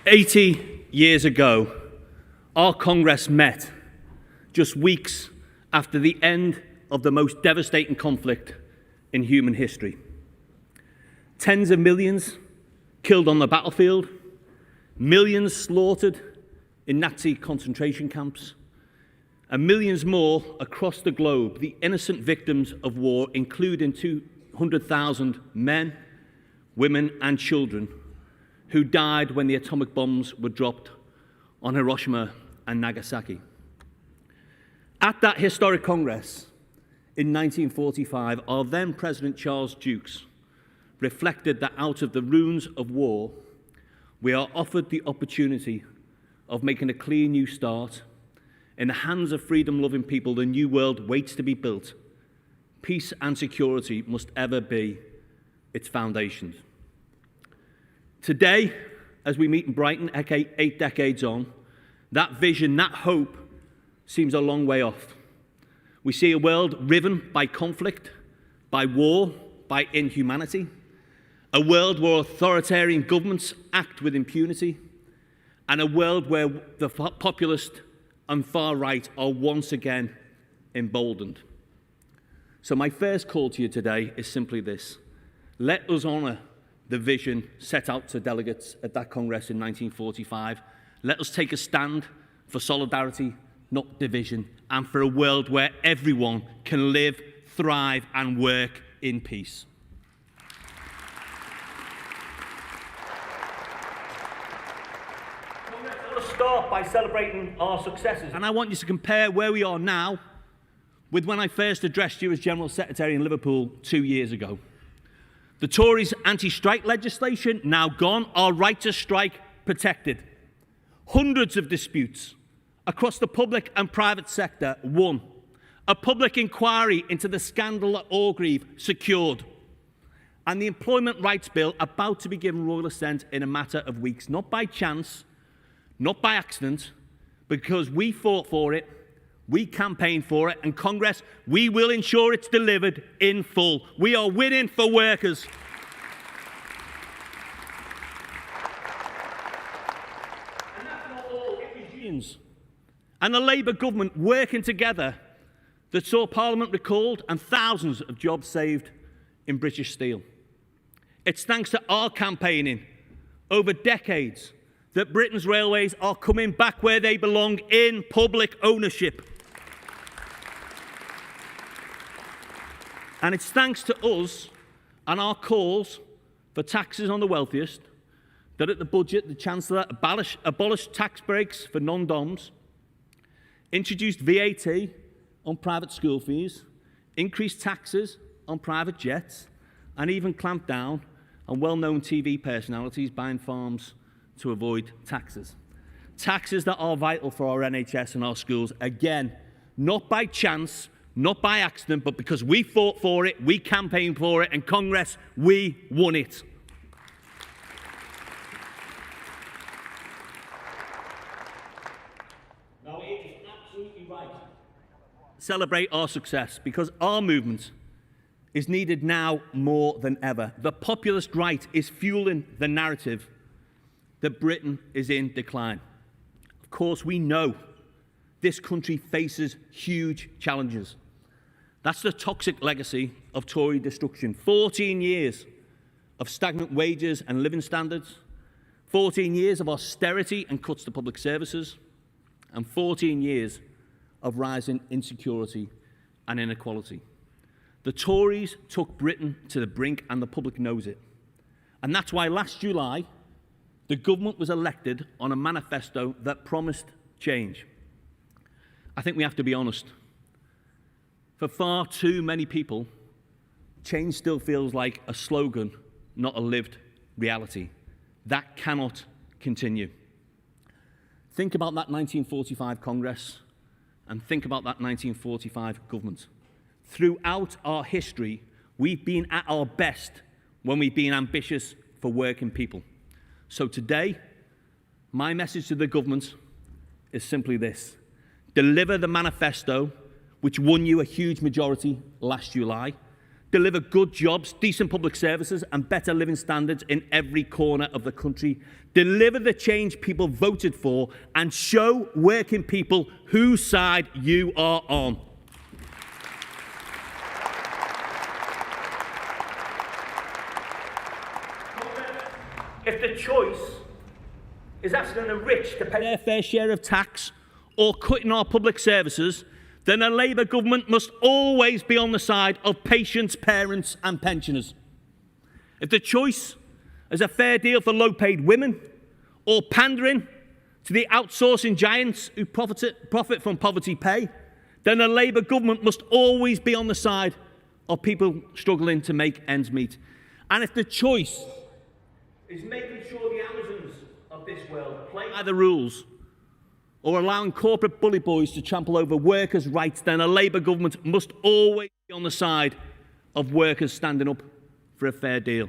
80 years ago, our Congress met just weeks after the end of the most devastating conflict in human history. Tens of millions killed on the battlefield, millions slaughtered in Nazi concentration camps, and millions more across the globe, the innocent victims of war, including 200,000 men, women, and children who died when the atomic bombs were dropped on Hiroshima and Nagasaki. At that historic Congress in 1945, our then President Charles Dukes reflected that out of the ruins of war, we are offered the opportunity of making a clear new start. In the hands of freedom-loving people, the new world waits to be built. Peace and security must ever be its foundations. Today, as we meet in Brighton, 8 decades on, that vision, that hope, seems a long way off. We see a world riven by conflict, by war, by inhumanity, a world where authoritarian governments act with impunity, and a world where the populist and far right are once again emboldened. So my first call to you today is simply this: let us honour the vision set out to delegates at that Congress in 1945. Let us take a stand for solidarity, not division, and for a world where everyone can live, thrive, and work in peace. Let us start by celebrating our successes. And I want you to compare where we are now with when I first addressed you as General Secretary in Liverpool 2 years ago. The Tories' anti-strike legislation now gone, our right to strike protected. Hundreds of disputes across the public and private sector won. A public inquiry into the scandal at Orgreave secured. And the Employment Rights Bill about to be given royal assent in a matter of weeks, not by chance, not by accident, because we fought for it, we campaigned for it, and Congress, we will ensure it's delivered in full. We are winning for workers. And that's not all. It was unions and the Labour government working together that saw Parliament recalled and thousands of jobs saved in British Steel. It's thanks to our campaigning over decades that Britain's railways are coming back where they belong, in public ownership. And it's thanks to us and our calls for taxes on the wealthiest that at the budget, the Chancellor abolished tax breaks for non-DOMs, introduced VAT on private school fees, increased taxes on private jets, and even clamped down on well-known TV personalities buying farms to avoid taxes. Taxes that are vital for our NHS and our schools, again, not by chance, not by accident, but because we fought for it, we campaigned for it, and Congress, we won it. Now, it is absolutely right to celebrate our success, because our movement is needed now more than ever. The populist right is fueling the narrative that Britain is in decline. Of course, we know this country faces huge challenges. That's the toxic legacy of Tory destruction. 14 years of stagnant wages and living standards, 14 years of austerity and cuts to public services, and 14 years of rising insecurity and inequality. The Tories took Britain to the brink, and the public knows it. And that's why last July, the government was elected on a manifesto that promised change. I think we have to be honest. For far too many people, change still feels like a slogan, not a lived reality. That cannot continue. Think about that 1945 Congress and think about that 1945 government. Throughout our history, we've been at our best when we've been ambitious for working people. So today, my message to the government is simply this: deliver the manifesto, which won you a huge majority last July. deliver good jobs, decent public services, and better living standards in every corner of the country. Deliver the change people voted for and show working people whose side you are on. If the choice is asking the rich to pay their fair share of tax or cutting our public services, then a Labour government must always be on the side of patients, parents and pensioners. If the choice is a fair deal for low-paid women or pandering to the outsourcing giants who profit from poverty pay, then a Labour government must always be on the side of people struggling to make ends meet. And if the choice is making sure the Amazons of this world play by the rules or allowing corporate bully boys to trample over workers' rights, then a Labour government must always be on the side of workers standing up for a fair deal.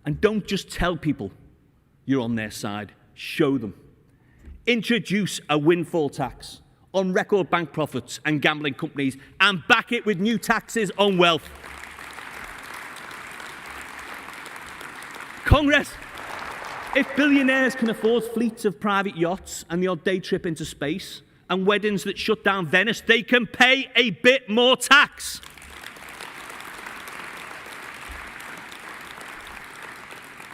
And don't just tell people you're on their side, show them. Introduce a windfall tax on record bank profits and gambling companies and back it with new taxes on wealth. Congress, if billionaires can afford fleets of private yachts and the odd day trip into space and weddings that shut down Venice, they can pay a bit more tax.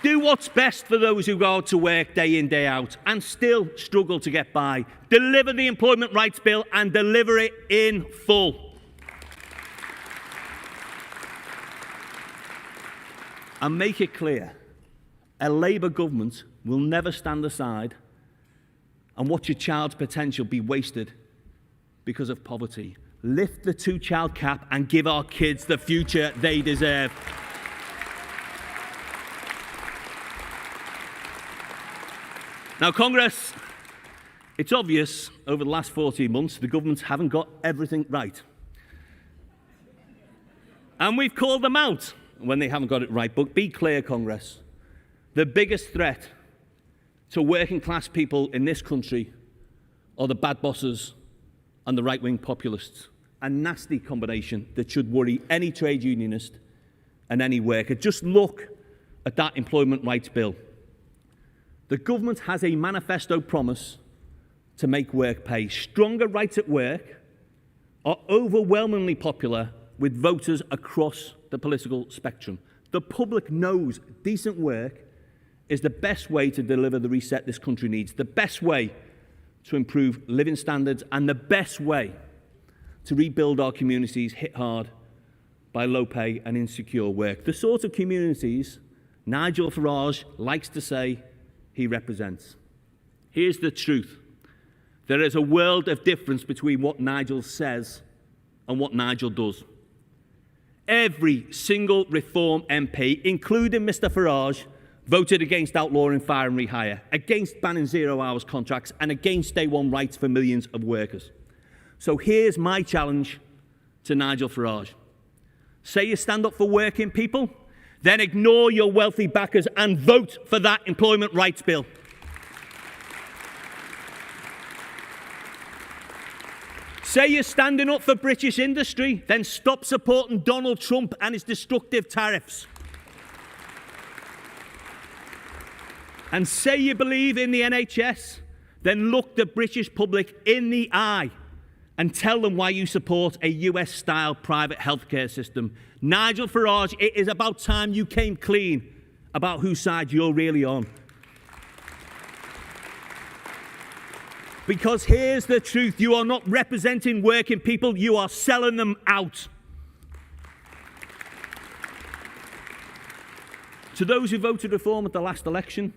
Do what's best for those who go out to work day in, day out and still struggle to get by. Deliver the Employment Rights Bill and deliver it in full. And make it clear, a Labour government will never stand aside and watch your child's potential be wasted because of poverty. Lift the two-child cap and give our kids the future they deserve. Now, Congress, it's obvious over the last 14 months the governments haven't got everything right. And we've called them out when they haven't got it right. But be clear, Congress, the biggest threat to working class people in this country are the bad bosses and the right-wing populists. A nasty combination that should worry any trade unionist and any worker. Just look at that Employment Rights Bill. The government has a manifesto promise to make work pay. Stronger rights at work are overwhelmingly popular with voters across the political spectrum. The public knows decent work is the best way to deliver the reset this country needs, the best way to improve living standards, and the best way to rebuild our communities hit hard by low pay and insecure work. The sort of communities Nigel Farage likes to say he represents. Here's the truth. There is a world of difference between what Nigel says and what Nigel does. Every single Reform MP, including Mr Farage, voted against outlawing fire and rehire, against banning zero-hours contracts, and against day one rights for millions of workers. So here's my challenge to Nigel Farage. Say you stand up for working people, then ignore your wealthy backers and vote for that Employment Rights Bill. Say you're standing up for British industry, then stop supporting Donald Trump and his destructive tariffs. And say you believe in the NHS, then look the British public in the eye and tell them why you support a US-style private healthcare system. Nigel Farage, it is about time you came clean about whose side you're really on. Because here's the truth, you are not representing working people, you are selling them out. To those who voted Reform at the last election,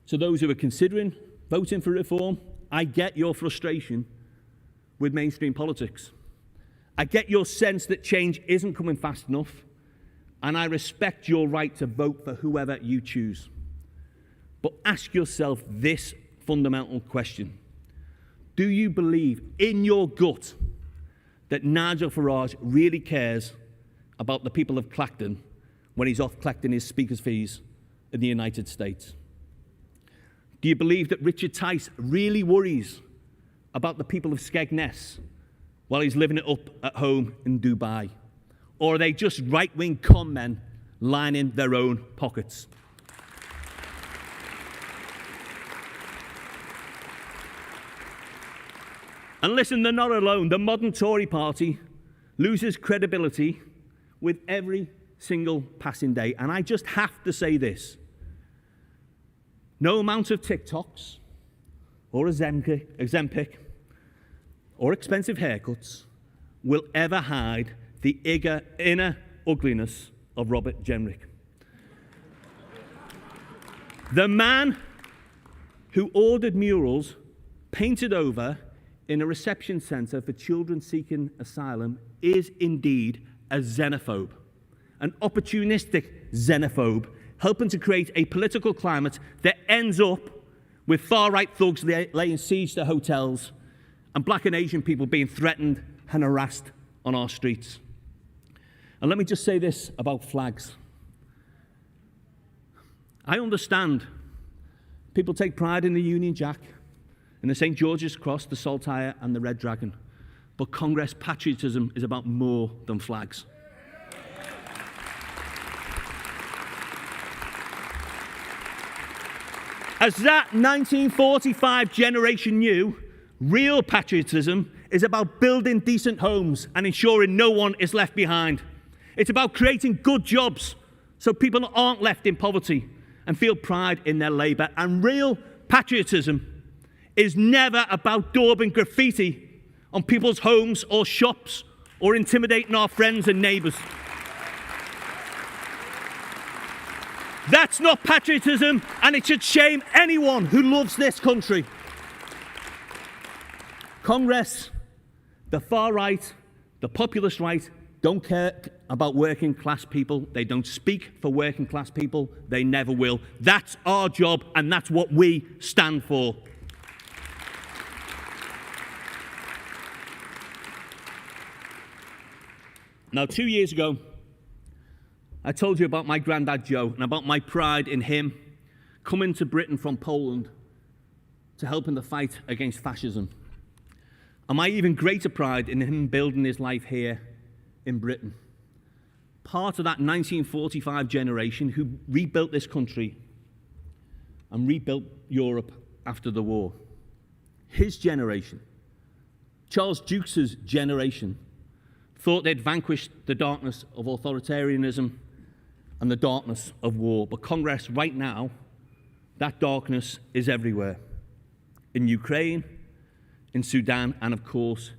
to those who are considering voting for Reform, I get your frustration with mainstream politics. I get your sense that change isn't coming fast enough, and I respect your right to vote for whoever you choose. But ask yourself this fundamental question. Do you believe in your gut that Nigel Farage really cares about the people of Clacton when he's off collecting his speaker's fees in the United States? Do you believe that Richard Tice really worries about the people of Skegness while he's living it up at home in Dubai? or are they just right-wing con men lining their own pockets? And listen, they're not alone. The modern Tory party loses credibility with every single passing day. And I just have to say this. No amount of TikToks or Ozempic or expensive haircuts will ever hide the inner ugliness of Robert Jenrick. The man who ordered murals painted over in a reception centre for children seeking asylum is indeed a xenophobe, an opportunistic xenophobe, helping to create a political climate that ends up with far-right thugs laying siege to hotels and black and Asian people being threatened and harassed on our streets. And let me just say this about flags. I understand people take pride in the Union Jack, in the St. George's Cross, the Saltire, and the Red Dragon. But Congress patriotism is about more than flags. As that 1945 generation knew, real patriotism is about building decent homes and ensuring no one is left behind. It's about creating good jobs so people aren't left in poverty and feel pride in their labour. And real patriotism is never about daubing graffiti on people's homes or shops or intimidating our friends and neighbours. That's not patriotism, and it should shame anyone who loves this country. Congress, the far right, the populist right, don't care about working class people. They don't speak for working class people. They never will. That's our job, and that's what we stand for. Now, 2 years ago, I told you about my granddad Joe and about my pride in him coming to Britain from Poland to help in the fight against fascism. And my even greater pride in him building his life here in Britain. Part of that 1945 generation who rebuilt this country and rebuilt Europe after the war. His generation, Charles Dukes' generation, thought they'd vanquished the darkness of authoritarianism and the darkness of war. But Congress, right now, that darkness is everywhere. In Ukraine, in Sudan, and of course,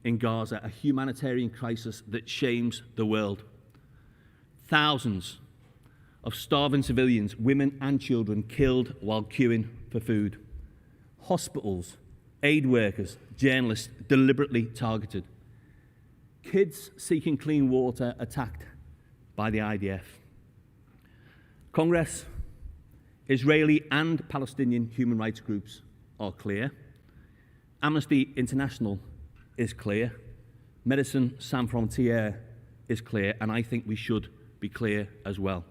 in Gaza, a humanitarian crisis that shames the world. Thousands of starving civilians, women and children, killed while queuing for food. Hospitals, aid workers, journalists deliberately targeted. Kids seeking clean water attacked by the IDF. Congress, Israeli and Palestinian human rights groups are clear. Amnesty International is clear. Médecins Sans Frontières is clear, and I think we should be clear as well.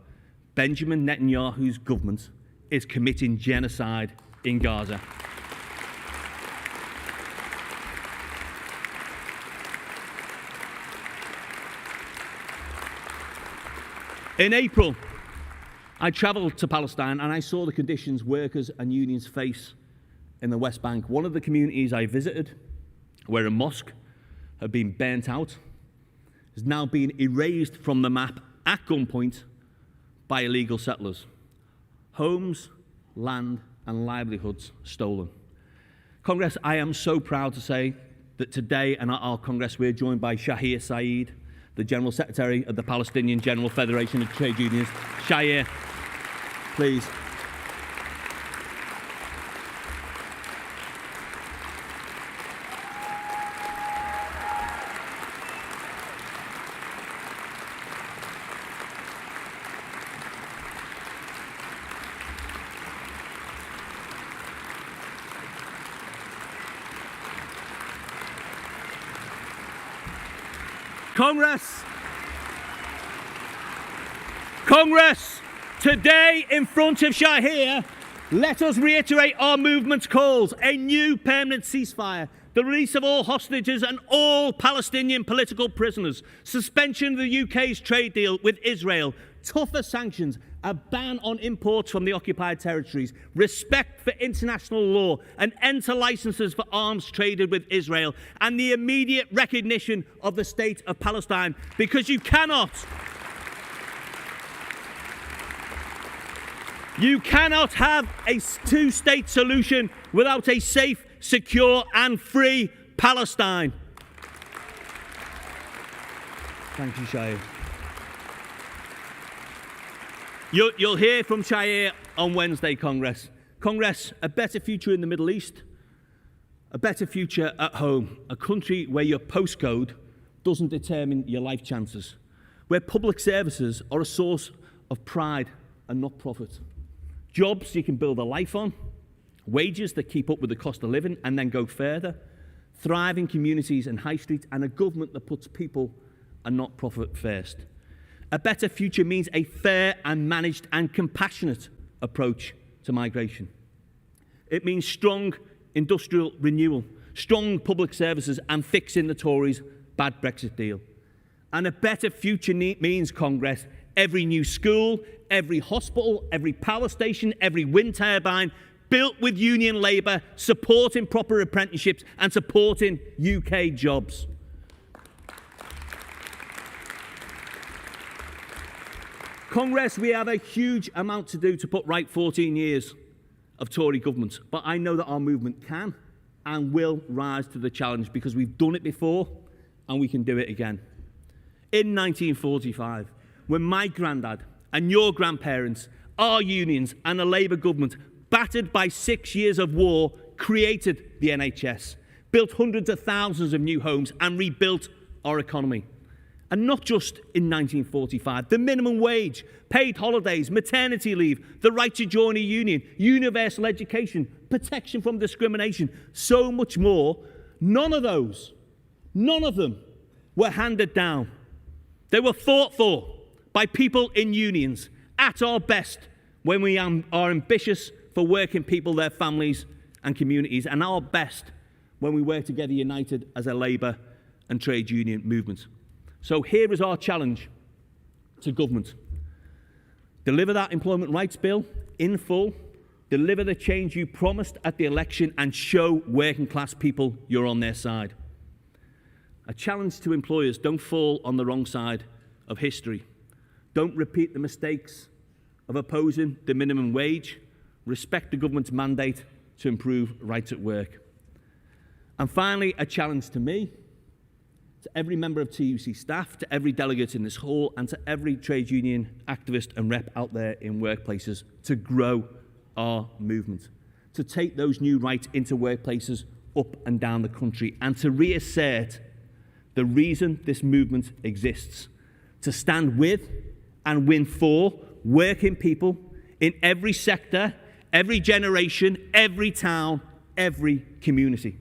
Benjamin Netanyahu's government is committing genocide in Gaza. In April, I travelled to Palestine and I saw the conditions workers and unions face in the West Bank. One of the communities I visited, where a mosque had been burnt out, is now being erased from the map at gunpoint by illegal settlers. Homes, land and livelihoods stolen. Congress, I am so proud to say that today and at our Congress we're joined by Shahir Saeed, the General Secretary of the Palestinian General Federation of Trade Unions. Shahir, please. Congress, today in front of Shahir, let us reiterate our movement's calls. A new permanent ceasefire, the the release of all hostages and all Palestinian political prisoners, suspension of the UK's trade deal with Israel, tougher sanctions, a ban on imports from the occupied territories, respect for international law, an end to licenses for arms traded with Israel, and the immediate recognition of the state of Palestine. Because you cannot have a two-state solution without a safe, secure and free Palestine. Thank you, Shahir. You'll hear from Shahir on Wednesday, Congress. Congress, a better future in the Middle East, a better future at home, a country where your postcode doesn't determine your life chances, where public services are a source of pride and not profit. Jobs you can build a life on, wages that keep up with the cost of living and then go further, thriving communities and high streets, and a government that puts people and not profit first. A better future means a fair and managed and compassionate approach to migration. It means strong industrial renewal, strong public services and fixing the Tories' bad Brexit deal. And a better future means, Congress, every new school, every hospital, every power station, every wind turbine built with union labour, supporting proper apprenticeships and supporting UK jobs. Congress, we have a huge amount to do to put right 14 years of Tory government, but I know that our movement can and will rise to the challenge because we've done it before and we can do it again. In 1945, when my granddad and your grandparents, our unions and the Labour government, battered by 6 years of war, created the NHS, built hundreds of thousands of new homes and rebuilt our economy. And not just in 1945, the minimum wage, paid holidays, maternity leave, the right to join a union, universal education, protection from discrimination, so much more. None of them were handed down. They were fought for by people in unions at our best when we are ambitious for working people, their families and communities, and our best when we work together united as a labour and trade union movement. So here is our challenge to government. Deliver that employment rights bill in full, deliver the change you promised at the election and show working class people you're on their side. A challenge to employers: don't fall on the wrong side of history. Don't repeat the mistakes of opposing the minimum wage. Respect the government's mandate to improve rights at work. And finally, a challenge to me, to every member of TUC staff, to every delegate in this hall, and to every trade union activist and rep out there in workplaces, to grow our movement, to take those new rights into workplaces up and down the country, and to reassert the reason this movement exists, to stand with and win for working people in every sector, every generation, every town, every community.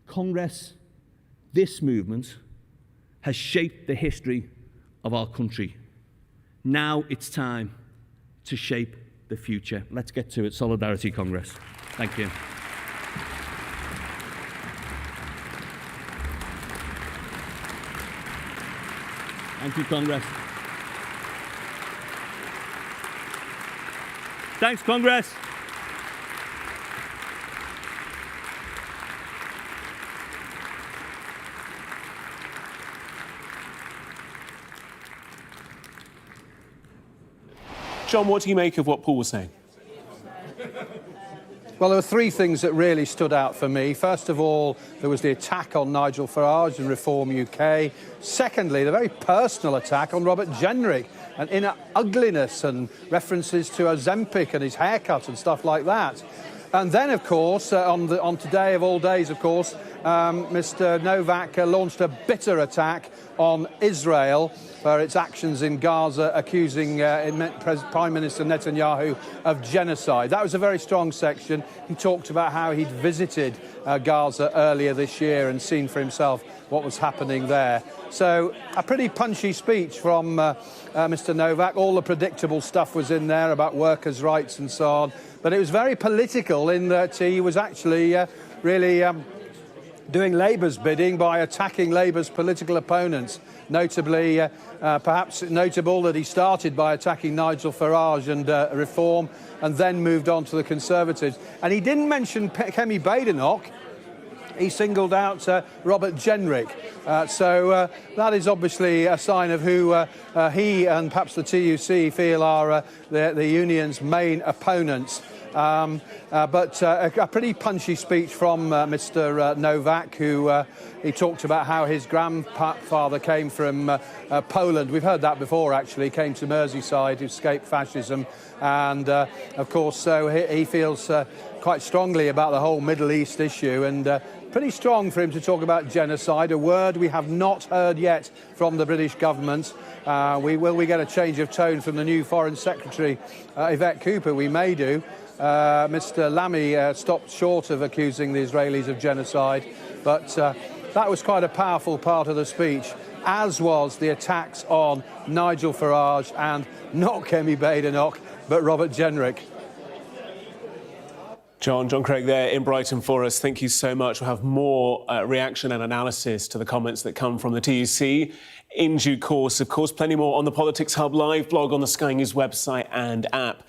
Congress, this movement has shaped the history of our country. Now it's time to shape the future. Let's get to it. Solidarity Congress. Thank you. Thank you, Congress. Thanks, Congress. John, what do you make of what Paul was saying? Well, there were three things that really stood out for me. First of all, there was the attack on Nigel Farage and Reform UK. Secondly, the very personal attack on Robert Jenrick and inner ugliness and references to Ozempic and his haircut and stuff like that. And then, of course, on today of all days, of course, Mr. Nowak launched a bitter attack on Israel for its actions in Gaza, accusing Prime Minister Netanyahu of genocide. That was a very strong section. He talked about how he'd visited Gaza earlier this year and seen for himself what was happening there. So a pretty punchy speech from Mr. Nowak. All the predictable stuff was in there about workers' rights and so on. But it was very political in that he was actually really doing Labour's bidding by attacking Labour's political opponents. Notably, perhaps notable that he started by attacking Nigel Farage and Reform and then moved on to the Conservatives. And he didn't mention Kemi Badenoch. He singled out Robert Jenrick. So that is obviously a sign of who he and perhaps the TUC feel are the union's main opponents. But a pretty punchy speech from Mr. Nowak, who he talked about how his grandfather came from Poland. We've heard that before, actually. Came to Merseyside to escape fascism. And, of course, so he feels quite strongly about the whole Middle East issue. And pretty strong for him to talk about genocide, a word we have not heard yet from the British government. Will we get a change of tone from the new Foreign Secretary, Yvette Cooper? We may do. Mr. Lamy stopped short of accusing the Israelis of genocide, but that was quite a powerful part of the speech, as was the attacks on Nigel Farage and not Kemi Badenoch, but Robert Jenrick. John Craig there in Brighton for us. Thank you so much. We'll have more reaction and analysis to the comments that come from the TUC in due course. Of course, plenty more on the Politics Hub live blog on the Sky News website and app.